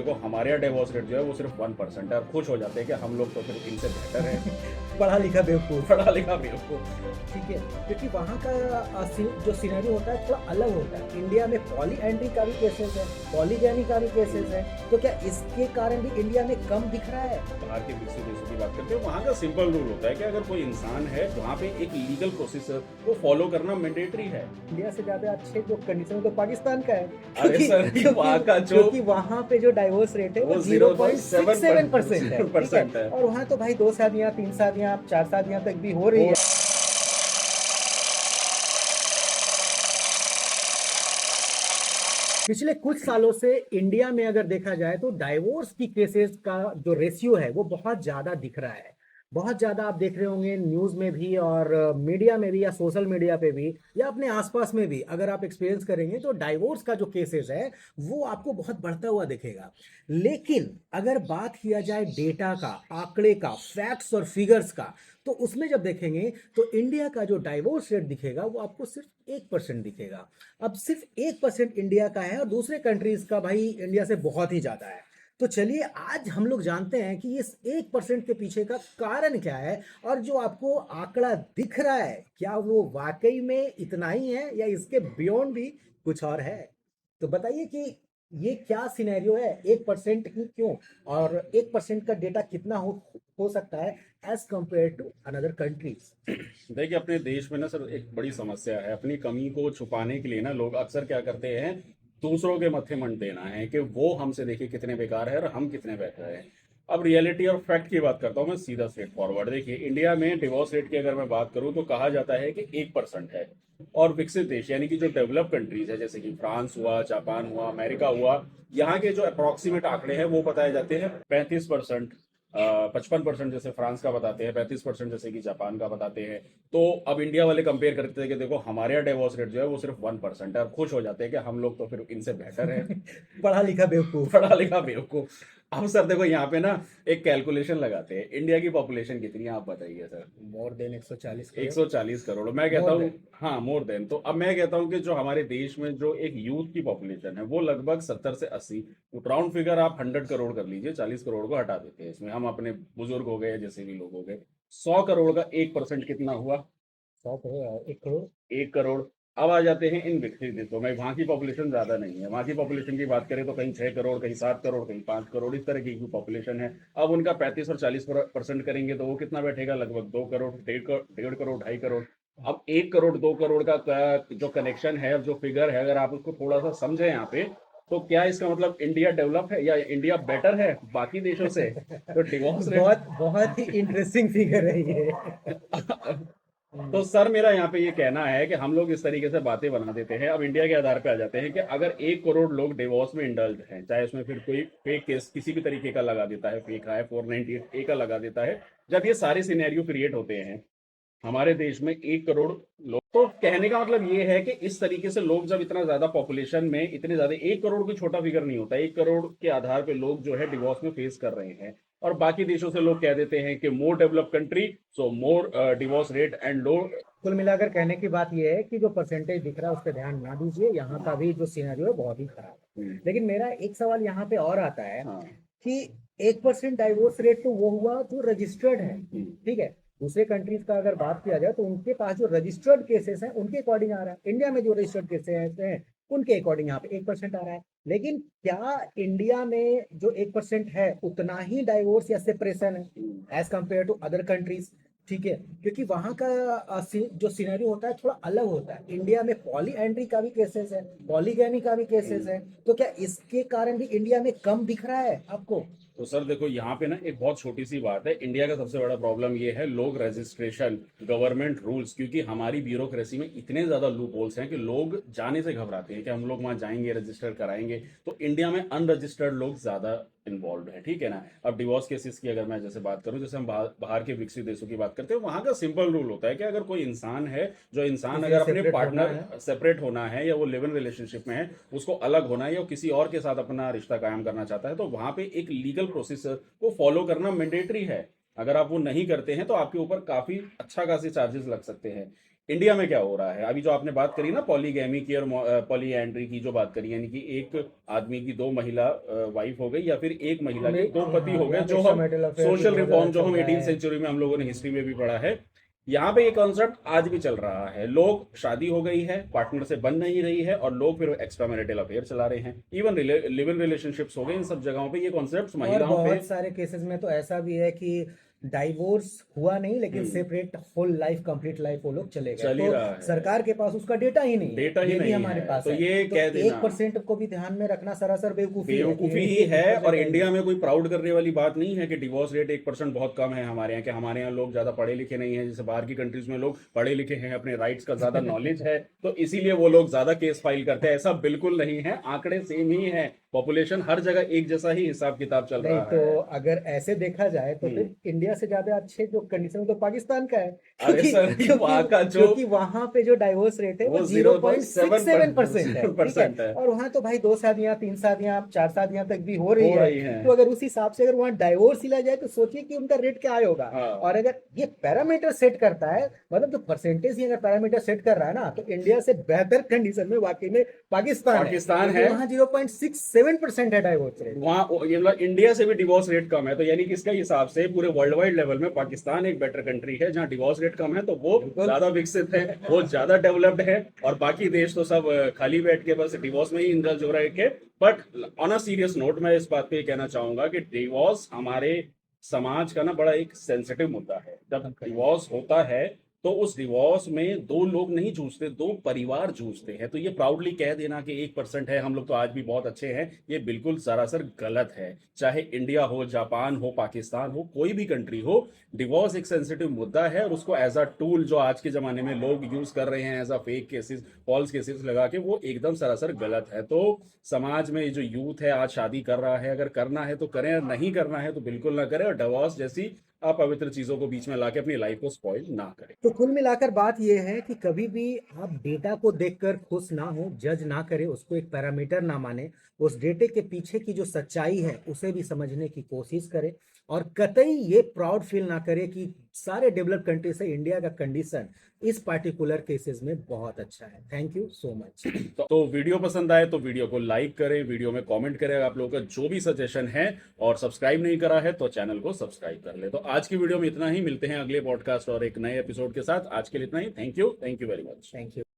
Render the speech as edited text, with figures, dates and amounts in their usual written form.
देखो हमारे यहाँ डिवोर्स रेट जो है वो सिर्फ 1% है और खुश हो जाते हैं कि हम लोग तो फिर इनसे बेहतर हैं। पढ़ा लिखा बेवकूफ़। पढ़ा लिखा बेवकूफ। ठीक है, क्योंकि वहाँ का जो सिनेरियो होता है थोड़ा अलग होता है। इंडिया में पॉली एंट्री का भी केसेस है, पॉलीगैमी का भी केसेस है, तो क्या इसके कारण भी इंडिया में कम दिख रहा है? बाहर के विकसित देशों की बात करते हैं, वहाँ का सिंपल रूल होता है कि अगर कोई इंसान है वहाँ पे एक लीगल प्रोसेस को फॉलो करना मैंडेटरी है। इंडिया से ज़्यादा अच्छे जो कंडीशन तो पाकिस्तान का है, अरे सर वहाँ का जो क्योंकि वहाँ पे जो डाइवोर्स रेट है वो वो 0.67% है, ठीक है? है। और वहाँ तो भाई 2 शादियाँ, 3 शादियाँ, 4 शादियाँ तक भी हो रही है। पिछले कुछ सालों से इंडिया में अगर देखा जाए तो डाइवोर्स की केसेस का जो रेशियो है वो बहुत ज्यादा दिख रहा है। बहुत ज्यादा आप देख रहे होंगे न्यूज में भी और मीडिया में भी या सोशल मीडिया पे भी या अपने आसपास में भी अगर आप एक्सपीरियंस करेंगे तो डाइवोर्स का जो केसेस है वो आपको बहुत बढ़ता हुआ दिखेगा। लेकिन अगर बात किया जाए डेटा का, आंकड़े का, फैक्ट्स और फिगर्स का, तो उसमें जब देखेंगे तो इंडिया का जो डाइवोर्स रेट दिखेगा वो आपको सिर्फ 1% दिखेगा। अब सिर्फ 1% इंडिया का है और दूसरे कंट्रीज का भाई इंडिया से बहुत ही ज्यादा है। तो चलिए आज हम लोग जानते हैं कि इस 1% के पीछे का कारण क्या है और जो आपको आंकड़ा दिख रहा है क्या वो वाकई में इतना ही है या इसके बियॉन्ड भी कुछ और है। तो बताइए कि ये क्या सिनेरियो है, 1% ही क्यों और 1% का डेटा कितना हो सकता है as compared to another countries. देखिए अपने देश में ना सर एक बड़ी समस्या है, अपनी कमी को छुपाने के लिए ना लोग अक्सर क्या करते हैं, दूसरों के मत्थे मंड देना है कि वो हमसे देखिए कितने बेकार है और हम कितने बेहतर हैं। अब रियलिटी और फैक्ट की बात करता हूँ मैं सीधा स्ट्रेट फॉरवर्ड। देखिए इंडिया में डिवोर्स रेट की अगर मैं बात करूँ तो कहा जाता है कि 1% है। और विकसित देश यानी कि जो डेवलप कंट्रीज है जैसे कि फ्रांस हुआ, जापान हुआ, अमेरिका हुआ, यहाँ के जो अप्रोक्सीमेट आंकड़े हैं वो बताए जाते हैं 35%, 55% जैसे फ्रांस का बताते हैं, 35% जैसे कि जापान का बताते हैं। तो अब इंडिया वाले कंपेयर करते हैं कि देखो हमारे यहाँ डिवोर्स रेट जो है वो सिर्फ 1% है और खुश हो जाते हैं कि हम लोग तो फिर इनसे बेहतर हैं। पढ़ा लिखा बेवकूफ। पढ़ा लिखा बेवकूफ। अब सर देखो यहाँ पे ना एक कैलकुलेशन लगाते हैं, इंडिया की पॉपुलेशन कितनी है आप बताइए sir. More than 140 crore. 140 crore मैं कहता मोर हूँ। देन। हाँ मोर देन। तो अब मैं कहता हूँ कि जो हमारे देश में जो एक यूथ की पॉपुलेशन है वो लगभग 70 से 80, राउंड फिगर आप 100 करोड़ कर लीजिए, 40 करोड़ को हटा देते हैं इसमें, हम अपने बुजुर्ग हो गए या जैसे भी लोग हो गए। 100 करोड़ का 1% कितना हुआ? 100 करोड़, 1 करोड़। 1 करोड़। अब आ जाते हैं इन विकसित देशों में, वहां की पॉपुलेशन ज्यादा नहीं है, वहां की पॉपुलेशन की बात करें तो कहीं 6 करोड़, कहीं 7 करोड़, कहीं 5 करोड़, इस तरह की पॉपुलेशन है। अब उनका 35 और 40% करेंगे तो वो कितना बैठेगा? लगभग 2 करोड़, 1.5 करोड़, 2.5 करोड़। अब 1 करोड़ 2 करोड़ का जो कनेक्शन है, जो फिगर है, अगर आप उसको थोड़ा सा समझे यहाँ पे, तो क्या इसका मतलब इंडिया डेवलप है या इंडिया बेटर है बाकी देशों से? तो डिवोर्स बहुत बहुत ही रेट इंटरेस्टिंग फिगर है ये। तो सर मेरा यहाँ पे ये कहना है कि हम लोग इस तरीके से बातें बना देते हैं। अब इंडिया के आधार पे आ जाते हैं कि अगर 1 करोड़ लोग डिवोर्स में इंडल्ज हैं, चाहे उसमें फिर कोई फेक केस किसी भी तरीके का लगा देता है, फेक है 498A का लगा देता है, जब ये सारे सिनेरियो क्रिएट होते हैं हमारे देश में 1 करोड़ लोग, तो कहने का मतलब ये है कि इस तरीके से लोग जब इतना ज्यादा पॉपुलेशन में इतने ज्यादा, 1 करोड़ कोई छोटा फिगर नहीं होता, 1 करोड़ के आधार पे लोग जो है डिवोर्स में फेस कर रहे हैं। और बाकी देशों से लोग कह देते हैं कि more develop country so more divorce rate and low. कुल मिलाकर कहने की बात यह है कि जो परसेंटेज दिख रहा है उस पर ध्यान ना दीजिए, यहाँ का भी जो सिनेरियो है बहुत ही खराब है। लेकिन मेरा एक सवाल यहाँ पे और आता है हाँ। कि 1% डाइवोर्स रेट तो वो हुआ जो रजिस्टर्ड है, ठीक है। दूसरे कंट्रीज का अगर बात किया जाए तो उनके पास जो रजिस्टर्ड केसेस हैं उनके अकॉर्डिंग आ रहा है, इंडिया में जो रजिस्टर्ड केसेस हैं उनके अकॉर्डिंग यहाँ पे 1% आ रहा है। लेकिन क्या इंडिया में जो 1% है उतना ही डाइवोर्स या सेपरेशन है as compared to other countries? ठीक है, क्योंकि वहां का जो सिनेरियो होता है थोड़ा अलग होता है। इंडिया में पॉली एंट्री का भी केसेस है, पॉलीगैमी का भी केसेस है, तो क्या इसके कारण भी इंडिया में कम दिख रहा है आपको? तो सर देखो यहाँ पे ना एक बहुत छोटी सी बात है, इंडिया का सबसे बड़ा प्रॉब्लम ये है लोग रजिस्ट्रेशन, गवर्नमेंट रूल्स, क्योंकि हमारी ब्यूरोक्रेसी में इतने ज्यादा लूप होल्स हैं कि लोग जाने से घबराते हैं कि हम लोग वहां जाएंगे रजिस्टर कराएंगे। तो इंडिया में अनरजिस्टर्ड लोग ज्यादा इन्वॉल्व है, ठीक है ना। अब डिवोर्स केसेस की अगर मैं जैसे बात करूं, जैसे हम बाहर के विकसित देशों की बात करते हैं, वहां का सिंपल रूल होता है कि अगर कोई इंसान है, जो इंसान किसी अगर से अपने सेपरेट होना पार्टनर है। सेपरेट होना है या वो लिव इन रिलेशनशिप में है, उसको अलग होना है या किसी और के साथ अपना रिश्ता कायम करना चाहता है, तो वहां पे एक लीगल प्रोसेस को फॉलो करना मैंडेटरी है। अगर आप वो नहीं करते हैं तो आपके ऊपर काफी अच्छा खासी चार्जेस लग सकते हैं। इंडिया में क्या हो रहा है? अभी जो आपने बात करी ना पॉलीगैमी की और पॉलीएंड्री की जो बात करी, यानी कि एक आदमी की दो महिला वाइफ हो गई या फिर एक महिला के दो पति हो गए, यहाँ पे जो हम extramarital affair भी सोशल बहुत रिफॉर्म ज्यादा जो हम चल रहा 18th है। सेंचुरी में हम लोगों ने हिस्ट्री में भी पढ़ा है, यहाँ पे ये कॉन्सेप्ट आज भी चल रहा है। लोग शादी हो गई है, पार्टनर से बन नहीं रही है और लोग फिर एक्स्ट्रा मैरिटल अफेयर चला रहे हैं। इवन लिव इन रिलेशनशिप्स हो गए, इन सब जगहों पे ये कॉन्सेप्ट और महिलाओं पे बहुत सारे केसेस में तो ऐसा भी है कि डाइवोर्स हुआ नहीं, लेकिन separate whole life, complete life वो लोग चले गए। चल ही तो रहा है। सरकार के पास उसका डेटा ही नहीं है, डेटा ही ये भी नहीं हमारे है, पास तो है। ये तो कह देना 1% को भी ध्यान में रखना सरासर बेवकूफी है कि बेवकूफी ही एक है। और 1% इंडिया में कोई प्राउड करने वाली बात नहीं है कि डिवोर्स रेट 1% बहुत कम है हमारे यहाँ, कि हमारे यहाँ लोग ज्यादा पढ़े लिखे नहीं है। जैसे बाहर की कंट्रीज में लोग पढ़े लिखे हैं, अपने राइट्स का ज्यादा नॉलेज है, तो इसीलिए वो लोग ज्यादा केस फाइल करते हैं। ऐसा बिल्कुल नहीं है, आंकड़े सेम ही है, पॉपुलेशन हर जगह एक जैसा ही हिसाब किताब चल नहीं। रहा तो है। अगर ऐसे देखा जाए तो फिर इंडिया से ज्यादा अच्छे जो कंडीशन तो पाकिस्तान का है, अरे सर, वहाँ का जो क्योंकि वहां पे जो डाइवोर्स रेट है वो 0.67% है, ठीक है। है, और वहां तो भाई 2 शादियां, 3 शादियां, 4 शादियां तक भी हो रही हो रही है। हैं। तो अगर उस हिसाब से अगर वहां डाइवोर्स ही लिया जाए तो सोचिए कि उनका रेट क्या होगा। हाँ। और अगर ये पैरामीटर सेट करता है, मतलब जो परसेंटेज ही अगर पैरामीटर सेट कर रहा है ना, तो इंडिया से बेहतर कंडीशन में वाकई में पाकिस्तान है। वहां 0.67% है डाइवोर्स रेट। वहाँ ये मतलब इंडिया से भी डिवोर्स रेट कम है, तो यानी कि इसके हिसाब से पूरे वर्ल्ड वाइड लेवल में पाकिस्तान एक बेटर कंट्री है। जहाँ डिवोर्स रेट कम है तो वो ज्यादा विकसित है, वो ज्यादा डेवलप्ड है, और बाकी देश तो सब खाली बैठ के बस डिवोर्स में ही इंडल्ज हो रहे हैं। But on a serious note मैं इस बात पे कहना चाहूंगा कि डिवोर्स हमारे समाज का ना बड़ा एक सेंसिटिव मुद्दा है। जब डिवोर्स होता है तो उस डिवोर्स में दो लोग नहीं जूझते, दो परिवार जूझते हैं। तो ये प्राउडली कह देना कि 1% है, हम लोग तो आज भी बहुत अच्छे हैं, ये बिल्कुल सरासर गलत है। चाहे इंडिया हो, जापान हो, पाकिस्तान हो, कोई भी कंट्री हो, डिवोर्स एक सेंसिटिव मुद्दा है। और उसको एज अ टूल जो आज के जमाने में लोग यूज कर रहे हैं, as a fake cases, false cases लगा के, वो एकदम सरासर गलत है। तो समाज में जो यूथ है आज शादी कर रहा है, अगर करना है तो करें, और नहीं करना है तो बिल्कुल ना करें। और डिवोर्स जैसी अपवित्र चीजों को बीच में लाके अपनी लाइफ को स्पॉइल ना करें। तो कुल मिलाकर बात यह है कि कभी भी आप डेटा को देखकर खुश ना हो, जज ना करें, उसको एक पैरामीटर ना माने, उस डेटे के पीछे की जो सच्चाई है उसे भी समझने की कोशिश करें। और कतई ये प्राउड फील ना करें कि सारे डेवलप कंट्री से इंडिया का कंडीशन इस पार्टिकुलर केसेस में बहुत अच्छा है। Thank you so much. तो वीडियो पसंद आए तो वीडियो को लाइक करें, वीडियो में कमेंट करें आप लोगों का जो भी सजेशन है, और सब्सक्राइब नहीं करा है तो चैनल को सब्सक्राइब कर ले। तो आज की वीडियो में इतना ही, मिलते हैं अगले पॉडकास्ट और एक नए एपिसोड के साथ। आज के लिए इतना ही। Thank you very much. Thank you.